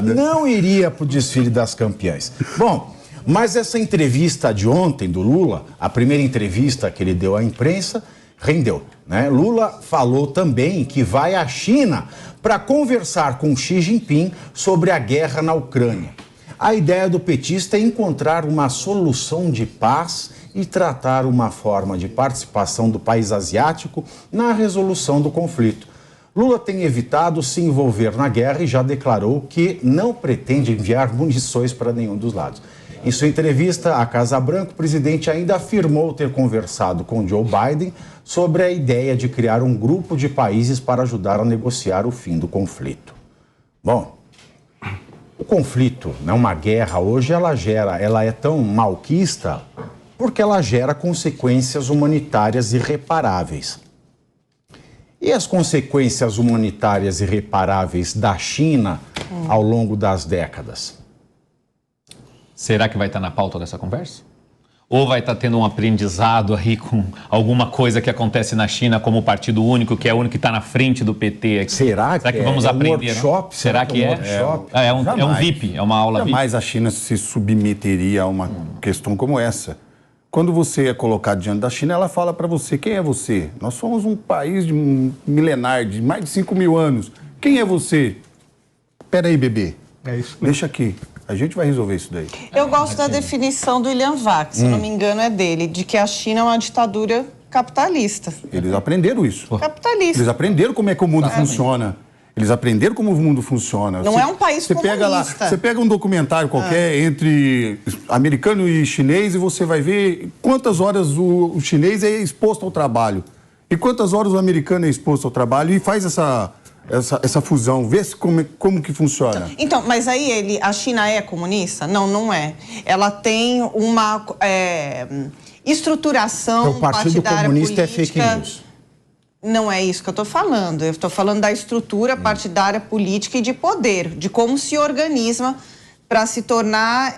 não iria para o desfile das campeãs. Bom, mas essa entrevista de ontem do Lula, a primeira entrevista que ele deu à imprensa, rendeu, né? Lula falou também que vai à China para conversar com Xi Jinping sobre a guerra na Ucrânia. A ideia do petista é encontrar uma solução de paz e tratar uma forma de participação do país asiático na resolução do conflito. Lula tem evitado se envolver na guerra e já declarou que não pretende enviar munições para nenhum dos lados. Em sua entrevista à Casa Branca, o presidente ainda afirmou ter conversado com Joe Biden sobre a ideia de criar um grupo de países para ajudar a negociar o fim do conflito. Bom, o conflito, né, uma guerra, hoje ela é tão malquista porque ela gera consequências humanitárias irreparáveis. E as consequências humanitárias irreparáveis da China ao longo das décadas? Será que vai estar na pauta dessa conversa? Ou vai estar tendo um aprendizado aí com alguma coisa que acontece na China como partido único, que é o único que está na frente do PT aqui? Será que vamos aprender? Um workshop? Será que é? É um VIP, é uma aula VIP. Jamais a China se submeteria a uma questão como essa. Quando você é colocado diante da China, ela fala para você, quem é você? Nós somos um país milenar, de mais de 5.000 anos. Quem é você? Espera aí, bebê. É isso. Deixa aqui. A gente vai resolver isso daí. Eu gosto da definição do William Vac, se não me engano é dele, de que a China é uma ditadura capitalista. Eles aprenderam isso. Capitalista. Eles aprenderam como é que o mundo funciona. Eles aprenderam como o mundo funciona. Não é um país comunista. Você pega um documentário qualquer entre americano e chinês e você vai ver quantas horas o chinês é exposto ao trabalho e quantas horas o americano é exposto ao trabalho e faz essa fusão, vê como que funciona. Então, mas aí a China é comunista? Não, não é. Ela tem uma estruturação o Partido Comunista política. É fake news. Não é isso que eu estou falando. Eu estou falando da estrutura partidária política e de poder, de como se organiza para se tornar...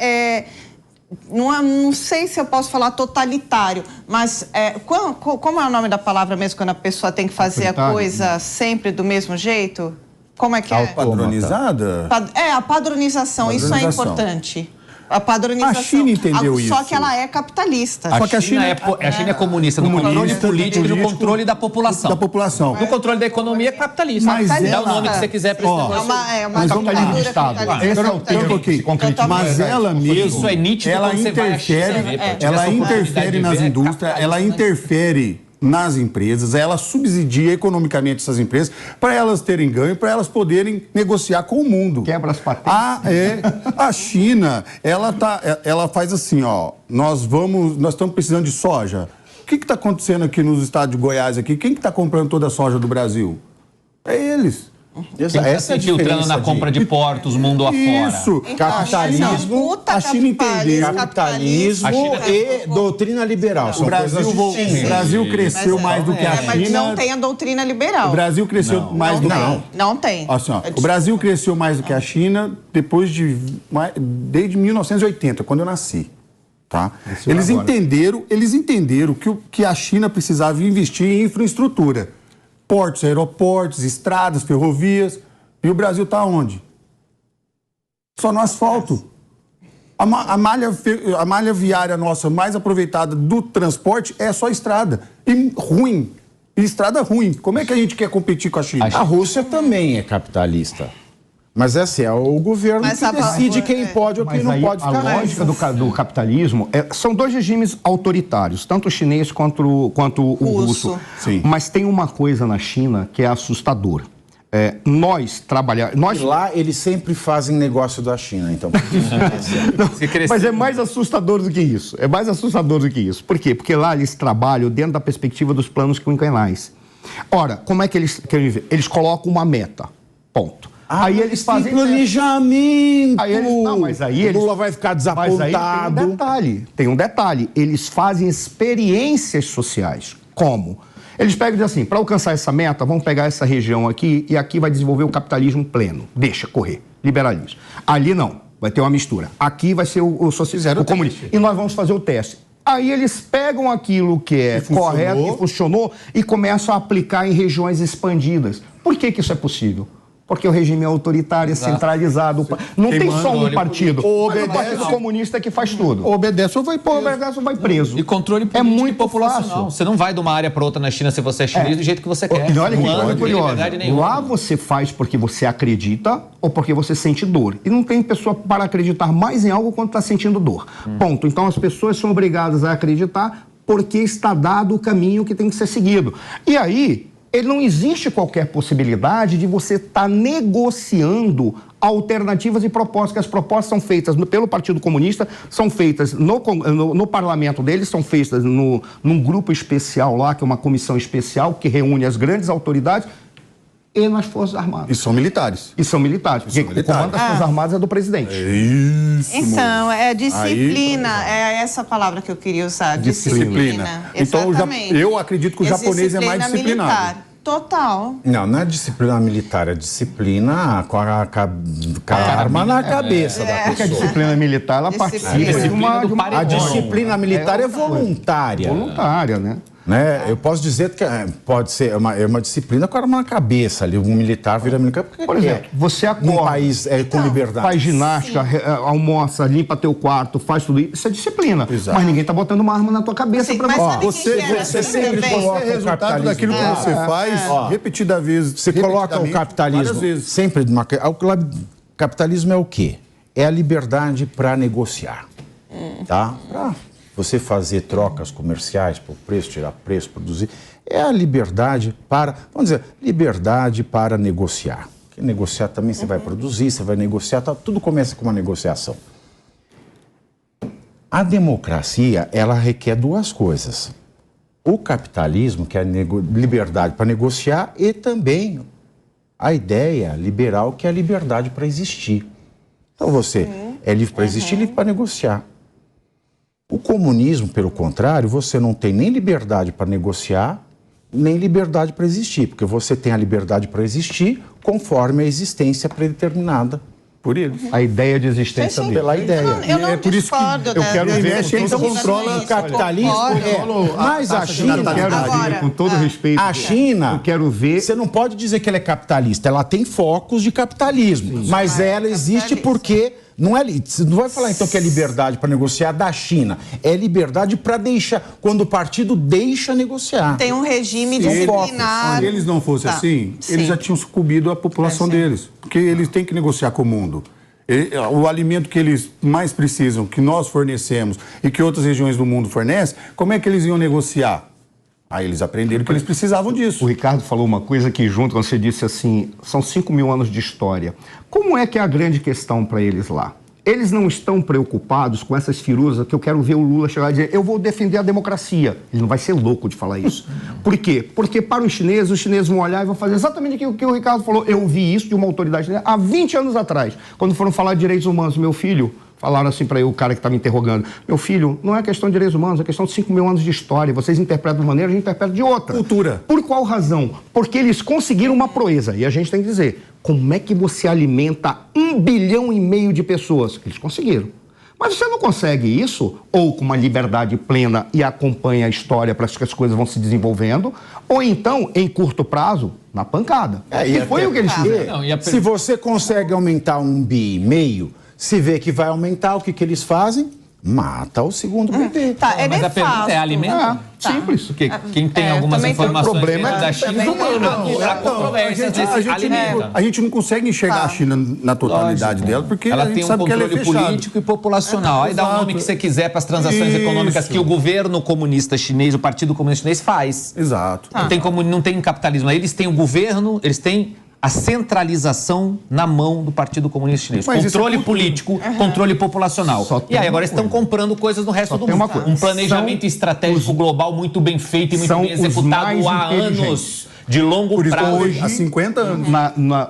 Não sei se eu posso falar totalitário, mas como é o nome da palavra mesmo quando a pessoa tem que fazer a coisa sempre do mesmo jeito? Como é que é? Padronizada? A padronização, isso é importante. A padronização. A China entendeu isso. Só que ela é capitalista. A China é comunista, no controle político e no controle da população. No controle da economia é capitalista. Mas dá o nome que você quiser para esse negócio. É uma ditadura de Estado. capitalista. Esse é o termo que se concretiza. Mas ela mesmo, isso é nítido ela quando você vai à China, ela interfere nas indústrias, ela interfere nas empresas, ela subsidia economicamente essas empresas para elas terem ganho, para elas poderem negociar com o mundo. Quebra as patentes. A China, ela faz assim, ó, nós estamos precisando de soja. O que está acontecendo aqui nos estados de Goiás aqui? Quem que está comprando toda a soja do Brasil? É eles. Essa é a infiltrando na compra de portos mundo afora. Isso, Então, capitalismo, a China entendeu. Capitalismo e doutrina liberal. O Brasil cresceu mais do que a China. Mas não tem a doutrina liberal. O Brasil cresceu mais do que... Não tem. Assim, ó, o Brasil cresceu mais do que a China desde 1980, quando eu nasci. Tá? Eles entenderam que a China precisava investir em infraestrutura. Portos, aeroportos, estradas, ferrovias. E o Brasil está onde? Só no asfalto. A malha viária nossa mais aproveitada do transporte é só estrada. E ruim. E estrada ruim. Como é que a gente quer competir com a China? A Rússia também é capitalista. Mas é o governo que decide quem pode ou quem não pode ficar. A lógica do capitalismo são dois regimes autoritários, tanto o chinês quanto o russo. Sim. Mas tem uma coisa na China que é assustadora. E lá eles sempre fazem negócio da China, então. Mas é mais assustador do que isso. É mais assustador do que isso. Por quê? Porque lá eles trabalham dentro da perspectiva dos planos quinquenais. Ora, como é que eles querem viver? Eles colocam uma meta. Ponto. Aí eles fazem planejamento. Mas aí o Lula vai ficar desapontado. Mas aí tem um detalhe. Eles fazem experiências sociais. Como? Eles pegam e dizem assim, para alcançar essa meta, vamos pegar essa região aqui e aqui vai desenvolver o capitalismo pleno. Deixa correr. Liberalismo. Ali não. Vai ter uma mistura. Aqui vai ser o socialismo, o comunismo. E nós vamos fazer o teste. Aí eles pegam aquilo que é correto, que funcionou, e começam a aplicar em regiões expandidas. Por que isso é possível? Porque o regime é autoritário, é centralizado. Não tem só um partido. O Partido Comunista que faz tudo. Obedece ou vai preso. Obedece ou vai preso. E controle político muito e populacional. fácil. Você não vai de uma área para outra na China se você é chinês do jeito que você quer. E olha que coisa curiosa. liberdade nenhuma. Lá você faz porque você acredita ou porque você sente dor. E não tem pessoa para acreditar mais em algo quando está sentindo dor. Ponto. Então as pessoas são obrigadas a acreditar porque está dado o caminho que tem que ser seguido. E aí, não existe qualquer possibilidade de você estar negociando alternativas e propostas, que as propostas são feitas pelo Partido Comunista, são feitas no parlamento deles, são feitas num grupo especial lá, que é uma comissão especial que reúne as grandes autoridades e nas Forças Armadas. E são militares. Porque o comando das Forças Armadas é do presidente. Isso. Então, é disciplina, é essa palavra que eu queria usar, disciplina. Então, eu acredito que o japonês é mais disciplinado. Militar. Total. Não é disciplina militar, é disciplina com a arma na cabeça da pessoa. Porque a disciplina militar, ela participa de uma... A disciplina militar é voluntária. Voluntária, né? Eu posso dizer que pode ser uma disciplina com a arma na cabeça ali. Um militar vira militar. Por exemplo, você acorda, um país com liberdade. Faz ginástica, almoça, limpa teu quarto, faz tudo isso. Isso é disciplina. Exato. Mas ninguém tá botando uma arma na tua cabeça para você sempre coloca o resultado capitalismo. daquilo que você faz repetida vez. Você coloca o capitalismo sempre numa... O capitalismo é o quê? É a liberdade para negociar. Tá? Para você fazer trocas comerciais por preço, tirar preço, produzir. É a liberdade para, vamos dizer, liberdade para negociar. Porque negociar também você vai produzir, você vai negociar, tudo começa com uma negociação. A democracia, ela requer duas coisas. O capitalismo, que é a liberdade para negociar, e também a ideia liberal, que é a liberdade para existir. Então você é livre para existir, livre para negociar. O comunismo, pelo contrário, você não tem nem liberdade para negociar, nem liberdade para existir, porque você tem a liberdade para existir conforme a existência predeterminada por eles. A ideia de existência dele. Pela ideia. Eu não discordo. Eu quero ver a ciência controla o capitalismo. Mas a China, com todo respeito, a China, eu quero ver... Você não pode dizer que ela é capitalista, ela tem focos de capitalismo, mas ela existe porque... Você não vai falar então que é liberdade para negociar da China. É liberdade para deixar, quando o partido deixa negociar. Tem um regime disciplinar. Se eles não fossem assim, eles já tinham sucumbido à população deles. Porque eles têm que negociar com o mundo. O alimento que eles mais precisam, que nós fornecemos e que outras regiões do mundo fornecem, como é que eles iam negociar? Aí eles aprenderam que eles precisavam disso. O Ricardo falou uma coisa aqui junto, quando você disse assim, são 5.000 anos de história. Como é que é a grande questão para eles lá? Eles não estão preocupados com essas firuzas que eu quero ver o Lula chegar e dizer eu vou defender a democracia. Ele não vai ser louco de falar isso. Por quê? Porque para os chineses vão olhar e vão fazer exatamente aquilo que o Ricardo falou. Eu ouvi isso de uma autoridade chinesa há 20 anos atrás, quando foram falar de direitos humanos. Meu filho... Falaram assim para o cara que estava me interrogando. Meu filho, não é questão de direitos humanos, é questão de 5.000 anos de história. Vocês interpretam de uma maneira, a gente interpreta de outra. Cultura. Por qual razão? Porque eles conseguiram uma proeza. E a gente tem que dizer, como é que você alimenta 1,5 bilhão de pessoas? Eles conseguiram. Mas você não consegue isso, ou com uma liberdade plena e acompanha a história para que as coisas vão se desenvolvendo, ou então, em curto prazo, na pancada. E foi o que eles fizeram. Se você consegue aumentar 1,5 bi, se vê que vai aumentar, o que eles fazem? Mata o segundo bebê. Tá, mas a pergunta é alimento? Simples. Porque quem tem algumas informações problema da China há controvérsias desse alimento. A gente não consegue enxergar a China na totalidade dela, porque ela a gente tem um sabe que ela é controle fechada. político e populacional. Aí dá o nome que você quiser para as transações econômicas que o governo comunista chinês, o Partido Comunista Chinês faz. Exato. Não tem capitalismo. Eles têm o governo, eles têm a centralização na mão do Partido Comunista Chinês. Mas controle político, controle populacional. E aí agora estão comprando coisas no resto do mundo. Um planejamento estratégico global muito bem feito e muito bem executado há anos, de longo prazo. Hoje, há 50 anos.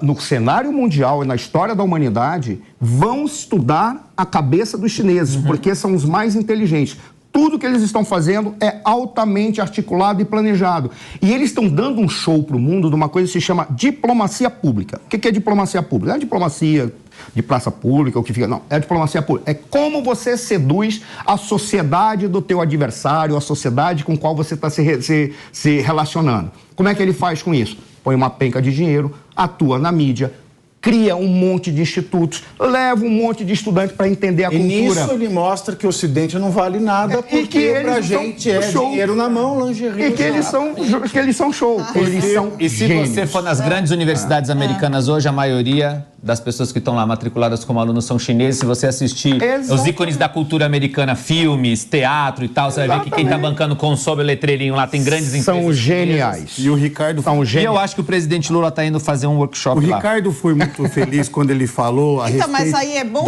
No cenário mundial e na história da humanidade, vão estudar a cabeça dos chineses, porque são os mais inteligentes. Tudo que eles estão fazendo é altamente articulado e planejado. E eles estão dando um show para o mundo de uma coisa que se chama diplomacia pública. O que é diplomacia pública? Não é diplomacia de praça pública, o que fica... Não, é diplomacia pública. É como você seduz a sociedade do teu adversário, a sociedade com qual você está se relacionando. Como é que ele faz com isso? Põe uma penca de dinheiro, atua na mídia, cria um monte de institutos, leva um monte de estudante para entender a cultura. E nisso ele mostra que o Ocidente não vale nada, porque pra gente é dinheiro na mão, lingerie. E que eles são show. Eles são E se você for nas grandes universidades americanas hoje, a maioria das pessoas que estão lá matriculadas como alunos são chineses. Se você assistir os ícones da cultura americana, filmes, teatro e tal, você vai ver que quem está bancando consome o letreirinho lá, tem grandes empresas. São geniais. E o Ricardo são E eu acho que o presidente Lula está indo fazer um workshop lá. O Ricardo foi muito feliz quando ele falou a respeito mas aí é bom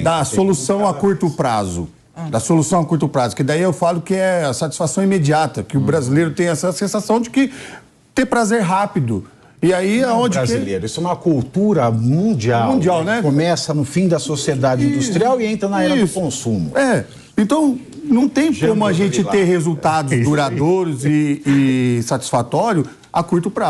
da solução a curto prazo. Da solução a curto prazo, que daí eu falo que é a satisfação imediata, que o brasileiro tem essa sensação de que ter prazer rápido. E aí aonde brasileiro, isso é uma cultura mundial. Mundial, né? Começa no fim da sociedade industrial e entra na era do consumo. Então, não tem como a gente ter resultados duradouros e satisfatórios a curto prazo.